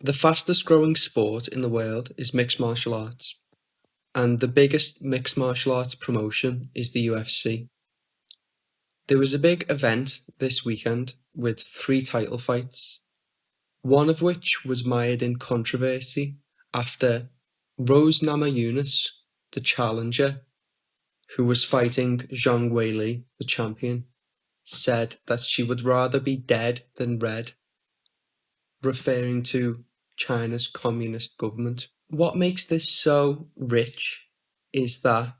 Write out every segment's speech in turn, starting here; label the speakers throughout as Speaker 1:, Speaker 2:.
Speaker 1: The fastest growing sport in the world is mixed martial arts, and the biggest mixed martial arts promotion is the UFC. There was a big event this weekend with 3 title fights, one of which was mired in controversy after Rose Namajunas, the challenger, who was fighting Zhang Weili, the champion, said that she would rather be dead than red, referring to China's communist government. What makes this so rich is that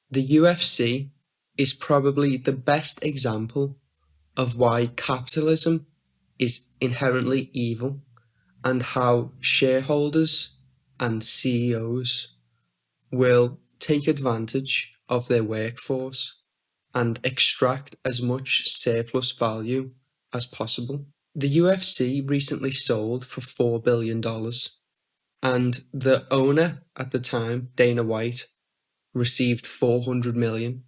Speaker 1: the UFC is probably the best example of why capitalism is inherently evil and how shareholders and CEOs will take advantage of their workforce and extract as much surplus value as possible. The UFC recently sold for $4 billion, and the owner at the time, Dana White, received $400 million,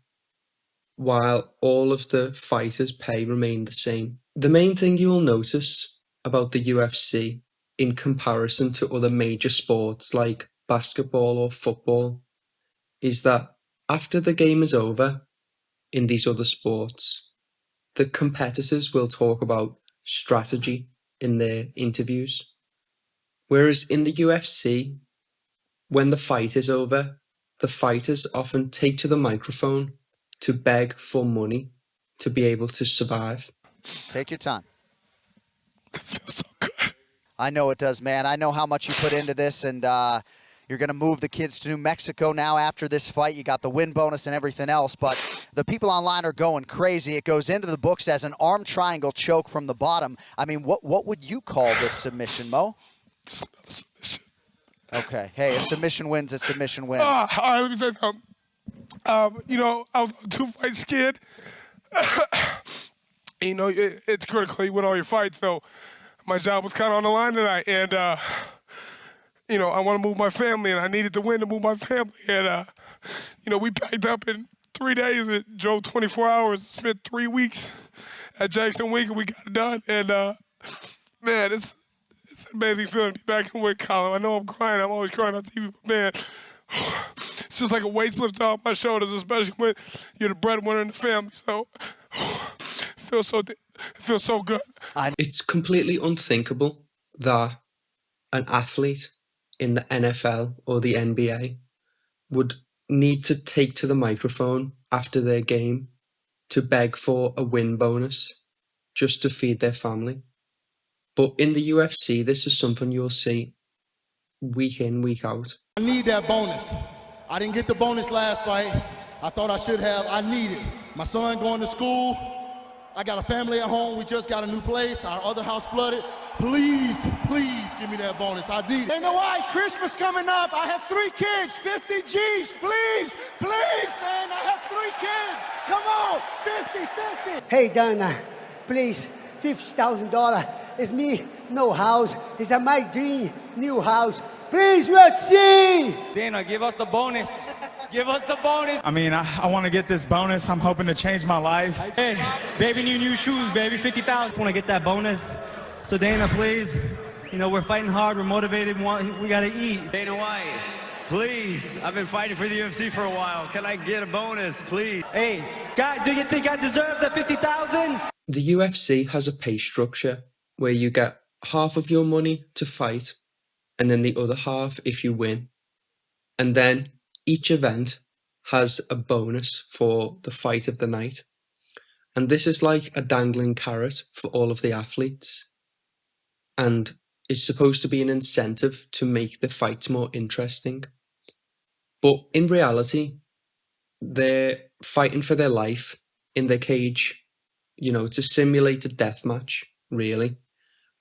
Speaker 1: while all of the fighters' pay remained the same. The main thing you'll notice about the UFC in comparison to other major sports like basketball or football is that after the game is over in these other sports, the competitors will talk about strategy in their interviews. Whereas in the UFC, when the fight is over, the fighters often take to the microphone to beg for money to be able to survive.
Speaker 2: Take your time.
Speaker 3: It feels so good.
Speaker 2: I know it does, man. I know how much you put into this, and you're going to move the kids to New Mexico now after this fight. You got the win bonus and everything else, but the people online are going crazy. It goes into the books as an arm triangle choke from the bottom. I mean, what would you call this submission, Mo?
Speaker 3: Just another submission.
Speaker 2: Okay. Hey, a submission wins, a submission wins.
Speaker 3: All right, let me say something. I was on 2 fights scared. It's critical. You win all your fights, so my job was kind of on the line tonight. And, I want to move my family, and I needed to win to move my family. And, we packed up in 3 days. It drove 24 hours, spent 3 weeks at Jackson Wink, and we got it done. And, man, it's an amazing feeling to be back in Wick, Colin. I know I'm crying. I'm always crying on TV, but, man, it's just like a weight's lifted off my shoulders, especially when you're the breadwinner in the family. So it feels so good.
Speaker 1: It's completely unthinkable that an athlete in the NFL or the NBA would need to take to the microphone after their game to beg for a win bonus just to feed their family. But in the UFC, this is something you'll see week in, week out.
Speaker 4: I need that bonus. I didn't get the bonus last fight. I thought I should have. I need it. My son going to school. I got a family at home. We just got a new place. Our other house flooded. Please give me that bonus. I need it.
Speaker 5: You know why? Christmas coming up. I have 3 kids, 50 G's. Please, man. I have 3 kids. Come on, 50.
Speaker 6: Hey, Dana, please, $50,000. It's me, no house. It's my dream, new house. Please, UFC!
Speaker 7: Dana, give us the bonus. Give us the bonus.
Speaker 8: I mean, I want to get this bonus. I'm hoping to change my life.
Speaker 7: Hey, baby, new shoes, baby, 50,000. Want to get that bonus? So Dana, please, we're fighting hard, we're motivated, we got to eat.
Speaker 9: Dana White, please, I've been fighting for the UFC for a while. Can I get a bonus, please?
Speaker 7: Hey, guys, do you think I deserve the 50,000?
Speaker 1: The UFC has a pay structure where you get half of your money to fight and then the other half if you win. And then each event has a bonus for the fight of the night. And this is like a dangling carrot for all of the athletes and is supposed to be an incentive to make the fights more interesting. But in reality, they're fighting for their life in their cage, to simulate a death match, really.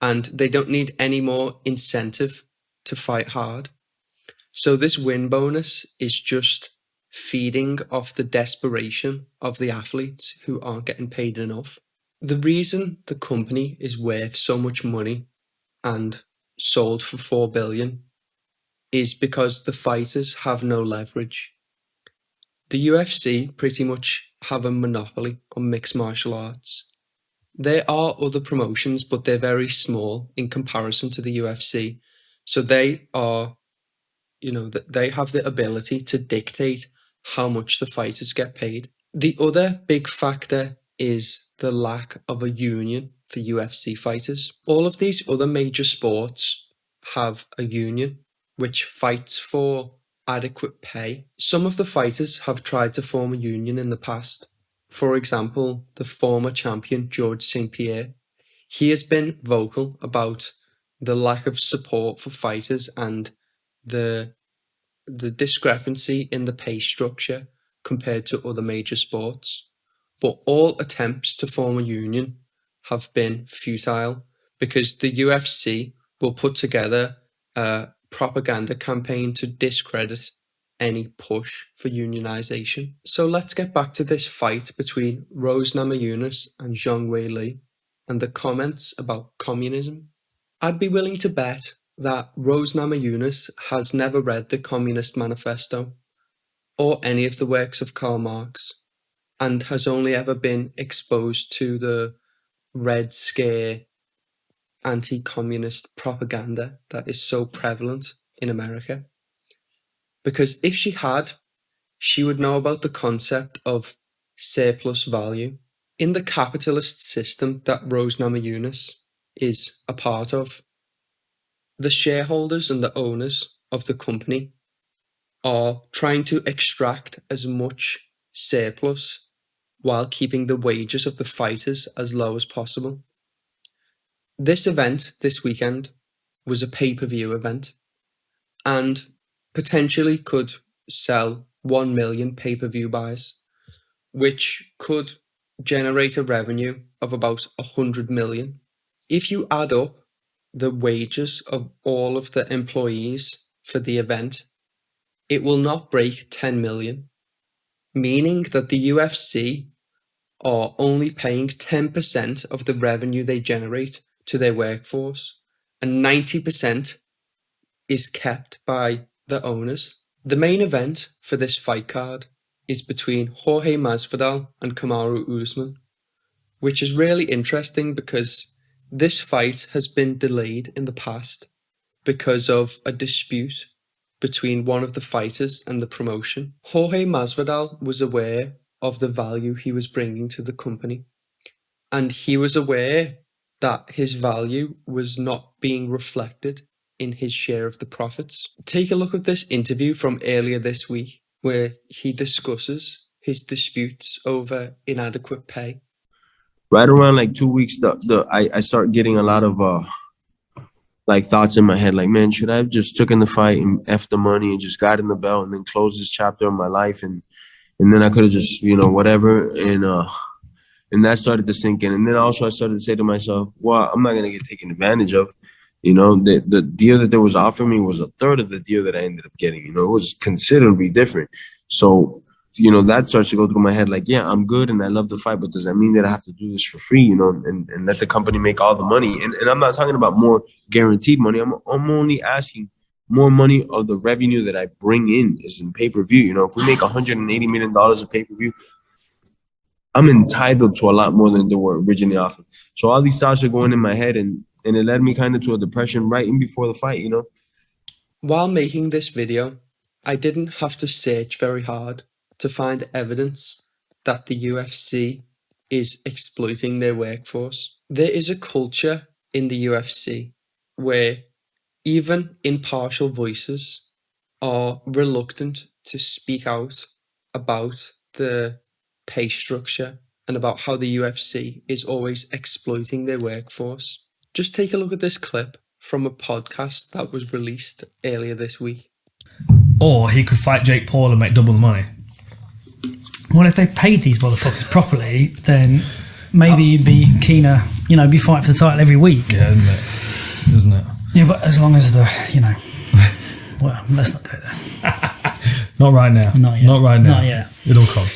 Speaker 1: And they don't need any more incentive to fight hard. So this win bonus is just feeding off the desperation of the athletes who aren't getting paid enough. The reason the company is worth so much money and sold for $4 billion is because the fighters have no leverage. The UFC pretty much have a monopoly on mixed martial arts. There are other promotions, but they're very small in comparison to the UFC. So they are, they have the ability to dictate how much the fighters get paid. The other big factor is the lack of a union for UFC fighters. All of these other major sports have a union which fights for adequate pay. Some of the fighters have tried to form a union in the past. For example, the former champion George St. Pierre. He has been vocal about the lack of support for fighters and the discrepancy in the pay structure compared to other major sports. But all attempts to form a union have been futile because the UFC will put together a propaganda campaign to discredit any push for unionization. So let's get back to this fight between Rose Namajunas and Zhang Weili and the comments about communism. I'd be willing to bet that Rose Namajunas has never read the Communist Manifesto or any of the works of Karl Marx and has only ever been exposed to the Red Scare anti-communist propaganda that is so prevalent in America. Because if she had, she would know about the concept of surplus value. In the capitalist system that Rose Namajunas is a part of, the shareholders and the owners of the company are trying to extract as much surplus while keeping the wages of the fighters as low as possible. This event this weekend was a pay-per-view event and potentially could sell 1 million pay-per-view buys, which could generate a revenue of about 100 million. If you add up the wages of all of the employees for the event, it will not break 10 million, meaning that the UFC are only paying 10% of the revenue they generate to their workforce, and 90% is kept by the owners. The main event for this fight card is between Jorge Masvidal and Kamaru Usman, which is really interesting because this fight has been delayed in the past because of a dispute between one of the fighters and the promotion. Jorge Masvidal was aware of the value he was bringing to the company, and he was aware that his value was not being reflected in his share of the profits. Take a look at this interview from earlier this week where he discusses his disputes over inadequate pay.
Speaker 10: Right around like 2 weeks, I start getting a lot of thoughts in my head, like, man, should I have just taken the fight and F the money and just got in the belt and then closed this chapter of my life and then I could have just, whatever, and that started to sink in. And then also I started to say to myself, well, I'm not gonna get taken advantage of. The deal that they was offering me was a third of the deal that I ended up getting. It was considerably different. So, that starts to go through my head like, yeah, I'm good and I love the fight, but does that mean that I have to do this for free, and let the company make all the money? And I'm not talking about more guaranteed money. I'm only asking more money of the revenue that I bring in is in pay-per-view. If we make $180 million of pay-per-view, I'm entitled to a lot more than they were originally offered. So all these thoughts are going in my head, and it led me kind of to a depression right in before the fight,
Speaker 1: While making this video, I didn't have to search very hard to find evidence that the UFC is exploiting their workforce. There is a culture in the UFC where even impartial voices are reluctant to speak out about the pay structure and about how the UFC is always exploiting their workforce. Just take a look at this clip from a podcast that was released earlier this week.
Speaker 11: Or he could fight Jake Paul and make double the money.
Speaker 12: Well, if they paid these motherfuckers properly, then maybe you'd be keener, be fighting for the title every week.
Speaker 11: Yeah, isn't it?
Speaker 12: Yeah, but as long as well, let's not go there.
Speaker 11: Not right now.
Speaker 12: Not yet.
Speaker 11: Not right now.
Speaker 12: Not yet.
Speaker 11: It'll come.